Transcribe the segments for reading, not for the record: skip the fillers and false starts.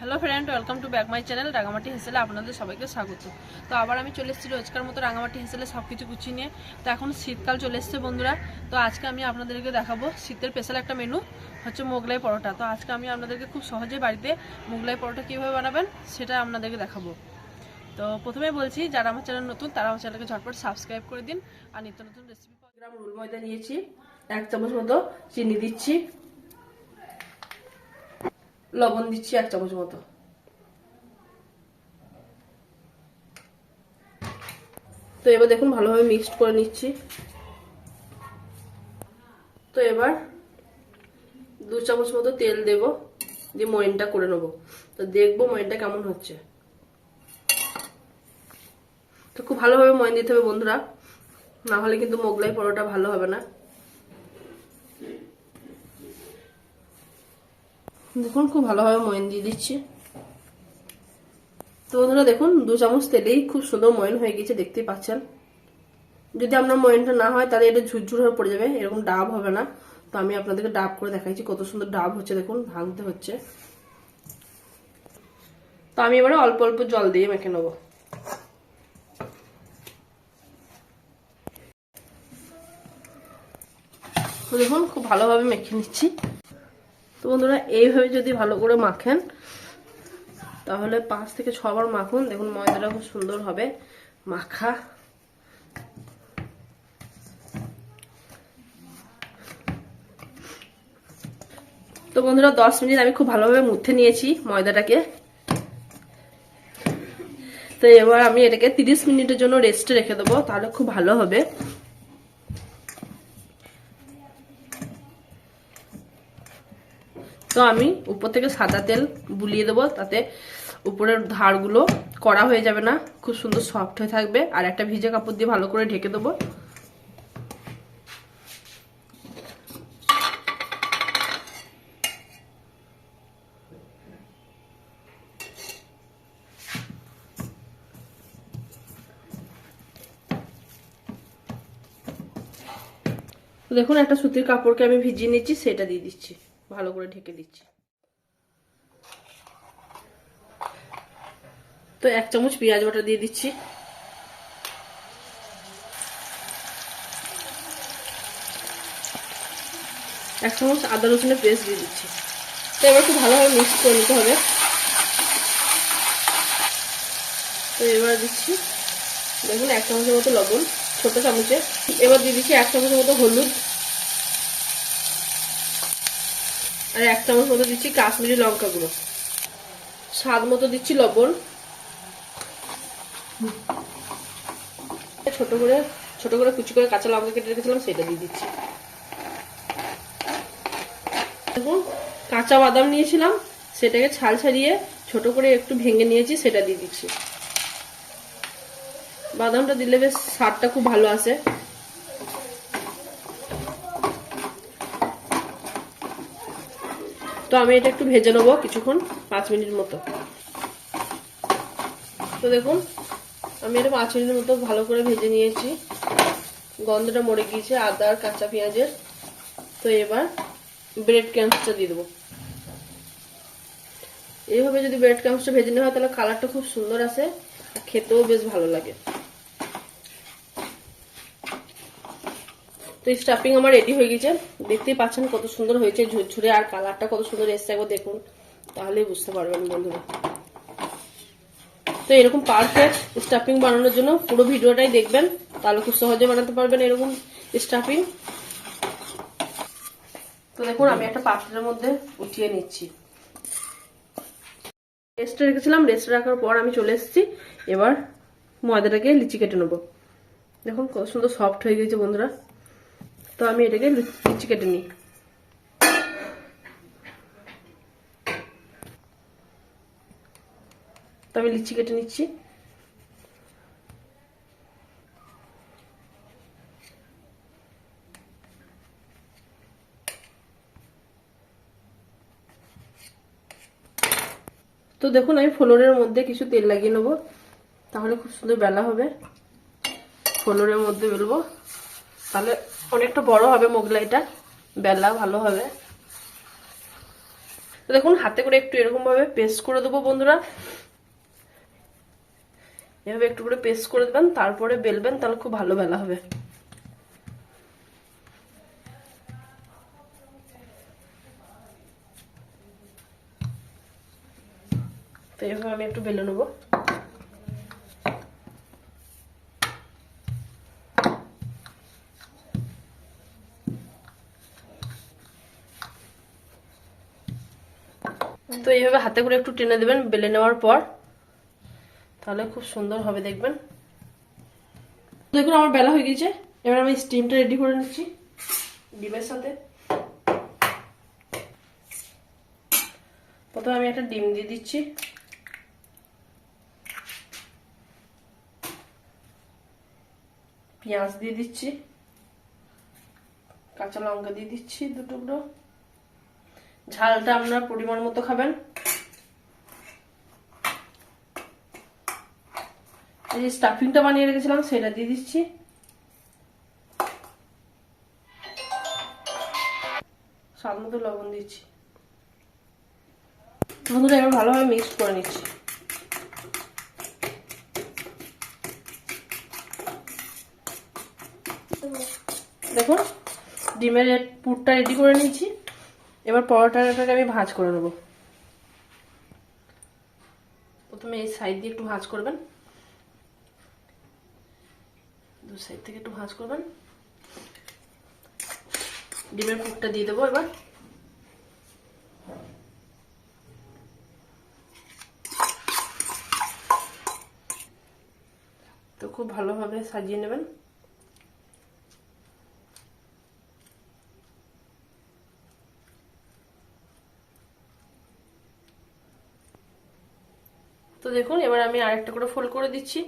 Hello friend, welcome to back my channel Rangamati হেসেলে আপনাদের সবাইকে স্বাগত। তো আবার আমি চলে এসেছি রোজকার মতো রাঙামাটি হেসেলে সব কিছু গুছিয়ে নিয়ে। তো এখন শীতকাল চলে এসছে বন্ধুরা। তো আজকে আমি আপনাদেরকে দেখাবো শীতের স্পেশাল একটা মেনু হচ্ছে মোগলাই পরোটা। তো আজকে আমি আপনাদেরকে খুব সহজে বাড়িতে মোগলাই পরোটা কীভাবে বানাবেন সেটা আপনাদেরকে দেখাবো। তো প্রথমে বলছি, যারা আমার চ্যানেল নতুন তারা আমার চ্যানেলকে ঝটপট সাবস্ক্রাইব করে দিন। আর নিত্য নতুন রেসিপি গ্রাম রুল ময়দা নিয়েছি, 1 চামচ মতো চিনি দিচ্ছি, লবণ দিচ্ছি 1 চামচ মতো। তো এবার দেখুন ভালোভাবে মিক্সড করে নিচ্ছি। তো এবার 2 চামচ মতো তেল দেব, দিয়ে ময়নটা করে নেবো। তো দেখবো ময়নটা কেমন হচ্ছে। তো খুব ভালোভাবে ময়ন দিতে হবে বন্ধুরা, না হলে কিন্তু মোগলাই পরোটা ভালো হবে না। দেখুন খুব ভালোভাবে ময়ন দিয়ে দিচ্ছি। তো বন্ধুরা দেখুন 2 চামচ তেলেই খুব সুন্দর ময়ন হয়ে গেছে, দেখতেই পাচ্ছেন। যদি আপনার ময়নটা না হয় তাহলে এটা ঝুরঝুর হয়ে পড়ে যাবে, এরকম ডাব হবে না। তো আমি আপনাদেরকে ডাব করে দেখাচ্ছি, কত সুন্দর ডাব হচ্ছে দেখুন, ভাঙতে হচ্ছে। তো আমি এবারে অল্প অল্প জল দিয়ে মেখে নেবো। তো দেখুন খুব ভালোভাবে মেখে নিচ্ছি। তো বন্ধুরা এইভাবে যদি ভালো করে মাখেন তাহলে 5 থেকে 6 বার মাখুন, দেখুন ময়দাটা খুব সুন্দর হবে মাখা। তো বন্ধুরা 10 মিনিট আমি খুব ভালোভাবে মুথে নিয়েছি ময়দাটাকে। তো এবার আমি এটাকে 30 মিনিটের জন্য রেস্টে রেখে দেবো, তাহলে খুব ভালো হবে। তো আমি উপর থেকে সাদা তেল বুলিয়ে দেবো, তাতে উপরের ধারগুলো কড়া হয়ে যাবে না, খুব সুন্দর সফট হয়ে থাকবে। আর একটা ভিজে কাপড় দিয়ে ভালো করে ঢেকে দেবো। তো দেখুন একটা সুতির কাপড়কে আমি ভিজিয়ে নিচ্ছি, সেটা দিয়ে দিচ্ছি, ভালো করে ঢেকে দিচ্ছি। তো 1 চামচ পেঁয়াজ বাটা দিয়ে দিচ্ছি, 1 চামচ আদা রসুনের পেস্ট দিয়ে দিচ্ছি। তো এবার খুব ভালোভাবে মিক্স করে নিতে হবে। তো এবার দিচ্ছি দেখুন 1 চামচের মতো লবণ ছোট চামচে। এবার দিয়ে দিচ্ছি 1 চামচের মতো হলুদ, আর 1 চামচ মতো দিচ্ছি কাশ্মীরি লঙ্কা গুঁড়ো, স্বাদ মতো দিচ্ছি লবণ। ছোট করে কুচি করে কাঁচা লঙ্কা কেটে রেখেছিলাম সেটা দিয়ে দিচ্ছি। দেখুন কাঁচা বাদাম নিয়েছিলাম, সেটাকে ছাল ছাড়িয়ে ছোট করে একটু ভেঙে নিয়েছি, সেটা দিয়ে দিচ্ছি। বাদামটা দিলে বেশ স্বাদটা খুব ভালো আসে। তো আমি এটা একটু ভেজে নেবো কিছুক্ষণ, 5 মিনিট মতো। তো দেখুন আমি এটা 5 মিনিট মতো ভালো করে ভেজে নিয়েছি, গন্ধটা মরে গিয়েছে আদা আর কাঁচা পেঁয়াজের। তো এবার ব্রেড ক্রাম্বসটা দিয়ে দেবো। এইভাবে যদি ব্রেড ক্রাম্বসটা ভেজে নেওয়া হয় তাহলে কালারটা খুব সুন্দর আসে আর খেতেও বেশ ভালো লাগে। তো স্টাফিং আমার রেডি হয়ে গেছে, দেখতেই পাচ্ছেন কত সুন্দর হয়েছে ঝুরঝুরে, আর কালারটা কত সুন্দর এসছে, একবার দেখুন তাহলেই বুঝতে পারবেন বন্ধুরা। তো এরকম পারফেক্ট স্টাফিং বানানোর জন্য পুরো ভিডিওটাই দেখবেন, তাহলে খুব সহজে বানাতে পারবেন এরকম স্টাফিং। তো দেখুন আমি একটা পাত্রের মধ্যে উঠিয়ে নিচ্ছি। রেস্টে রেখেছিলাম, রেস্টে রাখার পর আমি চলে এসেছি। এবার ময়দাটাকে লিচি কেটে নেবো। দেখুন কত সুন্দর সফট হয়ে গেছে বন্ধুরা। তো আমি এটাকে লিচি কেটে নিই। তো আমি লিচি কেটে নিচ্ছি। তো দেখুন আমি ফ্লোরের মধ্যে কিছু তেল লাগিয়ে নেবো, তাহলে খুব সুন্দর বেলা হবে। ফ্লোরের মধ্যে বেলবো, তাহলে অনেকটা বড় হবে মোগলাইটা, বেলা ভালো হবে। তো দেখুন হাতে করে একটু এরকম ভাবে পেস্ট করে দেবো বন্ধুরা। এভাবে একটু করে পেস্ট করে দেবেন, তারপরে বেলবেন, তাহলে খুব ভালো বেলা হবে। তো এইভাবে আমি একটু বেলে নেবো। তো এইভাবে হাতে করে একটু টেনে দেবেন বেলে নেওয়ার পর, তাহলে খুব সুন্দর হবে দেখবেন। দেখুন আমার বেলা হয়ে গেছে। এবার আমি স্টিমটা রেডি করে নিচ্ছি ডিমের সাথে। প্রথমে আমি একটা ডিম দিয়ে দিচ্ছি, পেঁয়াজ দিয়ে দিচ্ছি, কাঁচা লঙ্কা দিয়ে দিচ্ছি 2 টুকরো। ঝালটা আপনারা পরিমাণ মতো খাবেন। এই যে স্টাফিংটা বানিয়ে রেখেছিলাম সেটা দিয়ে দিচ্ছি। স্বাদ মতো লবণ দিচ্ছি। বন্ধুরা এবার ভালোভাবে মিক্স করে নিচ্ছি। দেখুন ডিমের পুরটা রেডি করে নিয়েছি। এবার পরোটাটাকে আমি ভাঁজ করে নেব। প্রথমে এই সাইড দিয়ে একটু ভাঁজ করবেন, 2 সাইড থেকে একটু ভাঁজ করবেন। ডিমের পুরটা দিয়ে দেবো এবার। তো খুব ভালোভাবে সাজিয়ে নেবেন। তো দেখুন এবার আমি আরেকটা করে ফোল্ড করে দিচ্ছি।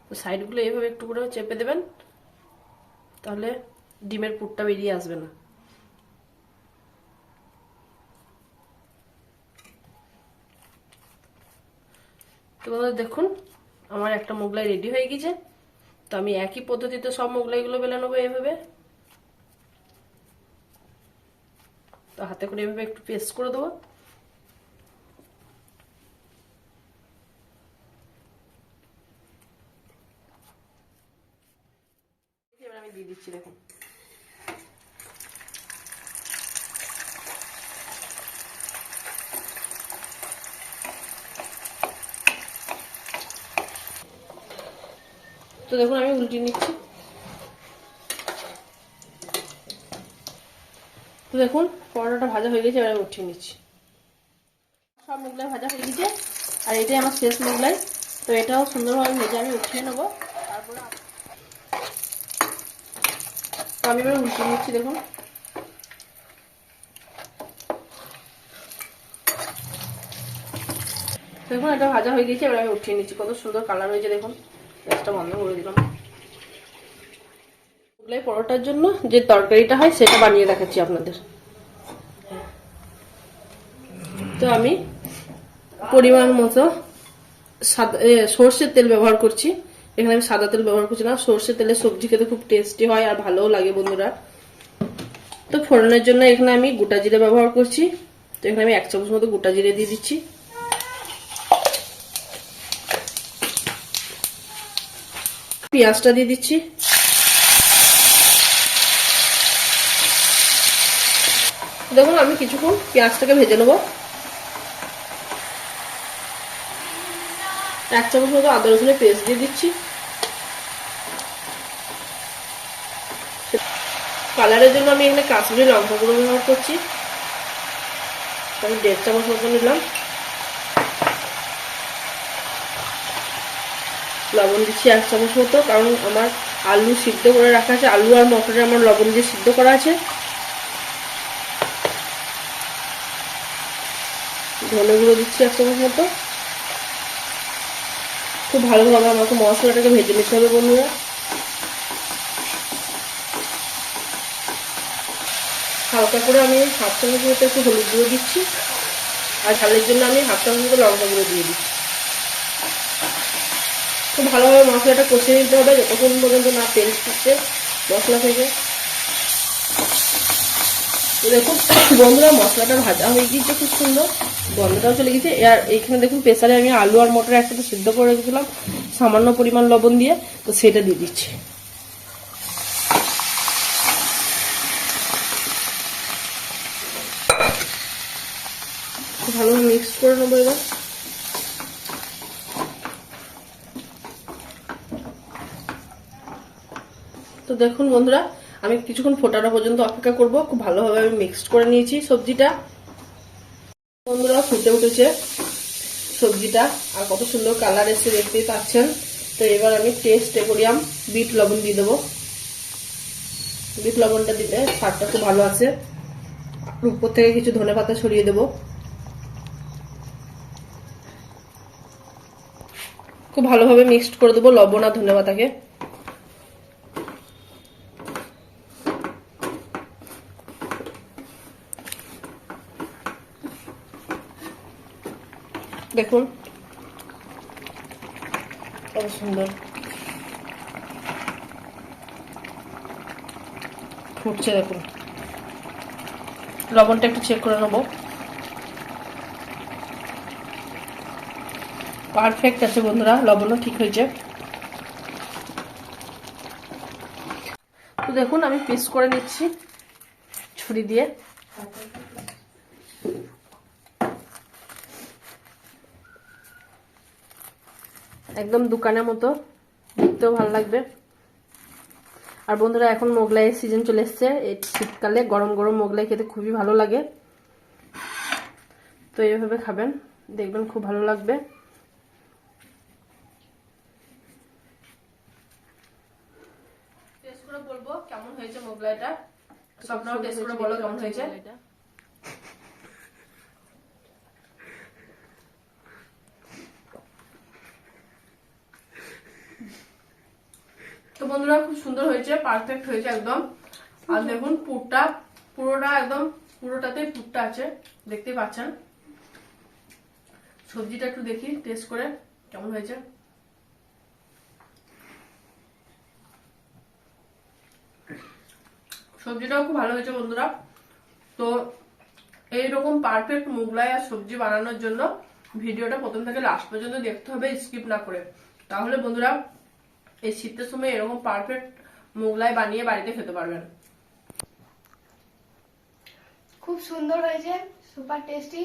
তো সাইডগুলো এইভাবে একটু করে চেপে দেবেন, তাহলে ডিমের পুরটা বেরিয়ে আসবে না। তো দেখুন আমার একটা মোগলাই রেডি হয়ে গেছে। তো আমি একই পদ্ধতিতে সব মোগলাইগুলো বেলে নেবো এইভাবে। তো হাতে করে এইভাবে একটু পেস্ট করে দেবো। এবার আমি দিয়ে দিচ্ছি দেখুন। তো দেখুন আমি উল্টিয়ে নিচ্ছি। তো দেখুন পরোটাটা ভাজা হয়ে গেছে, এবার উঠিয়ে নিচ্ছি। সব মোগলাই ভাজা হয়ে গেছে, আর এটাই আমার শেষ মোগলাই। তো এটাও সুন্দরভাবে ভেজে আমি উঠিয়ে নেবো। তারপরে তো আমি এবার উল্টিয়ে নিচ্ছি দেখুন। দেখুন এটা ভাজা হয়ে গেছে, এবার আমি উঠিয়ে নিচ্ছি। কত সুন্দর কালার হয়েছে দেখুন। গ্যাসটা বন্ধ করে দিলাম। মোগলাই পরোটার জন্য যে তরকারিটা হয় সেটা বানিয়ে দেখাচ্ছি আপনাদের। তো আমি পরিমাণ মতো সর্ষের তেল ব্যবহার করছি। এখানে আমি সাদা তেল ব্যবহার করছি না। সর্ষের তেলে সবজি খেতে খুব টেস্টি হয় আর ভালোও লাগে বন্ধুরা। তো ফোড়নের জন্য এখানে আমি গোটা জিরে ব্যবহার করছি। তো এখানে আমি 1 চামচ মতো গোটা জিরে দিয়ে দিচ্ছি। পেঁয়াজটা দিয়ে দিচ্ছি। দেখুন আমি কিছুক্ষণ পেঁয়াজটাকে ভেজে নেবো। 1 চামচ মতো আদা রসুনের পেস্ট দিয়ে দিচ্ছি। কালারের জন্য আমি এখানে কাশ্মীরি লঙ্কা গুঁড়ো ব্যবহার করছি। আমি 1.5 চামচ মতো নিলাম। লবণ দিচ্ছি 1 চামচ মতো, কারণ আমার আলু সিদ্ধ করে রাখা আছে। আলু আর মটরে আমার লবণ দিয়ে সিদ্ধ করা আছে। ধনে গুঁড়ো দিচ্ছি 1 চামচ মতো। খুব ভালোভাবে আমাকে মশলাটাকে ভেজে নিতে হবে বন্ধুরা। হালকা করে আমি 1/2 চামচ মতো একটু হলুদ গুঁড়ো দিচ্ছি, আর ঝালের জন্য আমি 1/2 চামচ মতো লঙ্কা গুঁড়ো দিয়ে দিচ্ছি। খুব ভালোভাবে মশলাটা কষিয়ে নিতে হবে যতক্ষণ পর্যন্ত না তেল ছাড়ছে মশলা থেকে। দেখুন বন্ধুরা মশলাটা ভাজা হয়ে গিয়েছে, খুব সুন্দর গন্ধটাও চলে গেছে। আর এইখানে দেখুন প্রেসারে আমি আলু আর মটর একসাথে সিদ্ধ করে রেখেছিলাম সামান্য পরিমাণ লবণ দিয়ে, তো সেটা দিয়ে দিচ্ছি। ভালোভাবে মিক্স করে নেবো এবার। তো দেখুন বন্ধুরা আমি কিছুক্ষণ ফোটানো পর্যন্ত অপেক্ষা করব। খুব ভালোভাবে আমি মিক্সড করে নিয়েছি সবজিটা। বন্ধুরা ফুটে উঠেছে সবজিটা, আর কত সুন্দর কালার এসে দেখতেই পাচ্ছেন। তো এবার আমি টেস্ট অ্যাকোর্ডিং বিট লবণ দিয়ে দেবো। বিট লবণটা দিলে স্বাদটা খুব ভালো আছে। উপর থেকে কিছু ধনেপাতা ছড়িয়ে দেবো। খুব ভালোভাবে মিক্সড করে দেবো লবণ আর ধনেপাতাকে। দেখুন কত সুন্দর ফুটছে। দেখুন লবণটা একটু চেক করে নেবো। পারফেক্ট আছে বন্ধুরা, লবণও ঠিক হয়েছে। তো দেখুন আমি পিস করে নিচ্ছি ছুরি দিয়ে। একদম দোকানের মতো, দেখতেও ভালো লাগবে। আর বন্ধুরা এখন মোগলাইয়ের সিজন চলে এসছে। এই শীতকালে গরম গরম মোগলাই খেতে খুবই ভালো লাগে। তো এইভাবে খাবেন, দেখবেন খুব ভালো লাগবে। টেস্ট করে বলবো কেমন হয়েছে মোগলাইটা। আপনারাও টেস্ট করে বলো কেমন হয়েছে। তো বন্ধুরা খুব সুন্দর হয়েছে, পারফেক্ট হয়েছে একদম। আর দেখুন পুরোটা একদম পুরোটাতেই পুরটা আছে, দেখতেই পাচ্ছেন। সবজিটা একটু দেখি টেস্ট করে কেমন হয়েছে। সবজিটাও খুব ভালো হয়েছে বন্ধুরা। তো এইরকম পারফেক্ট মোগলাই আর সবজি বানানোর জন্য ভিডিওটা প্রথম থেকে লাস্ট পর্যন্ত দেখতে হবে, স্কিপ না করে। তাহলে বন্ধুরা এই শীতের সময় এরকম পারফেক্ট মোগলাই বানিয়ে বাড়িতে খেতে পারবেন। খুব সুন্দর হয়েছে, সুপার টেস্টি।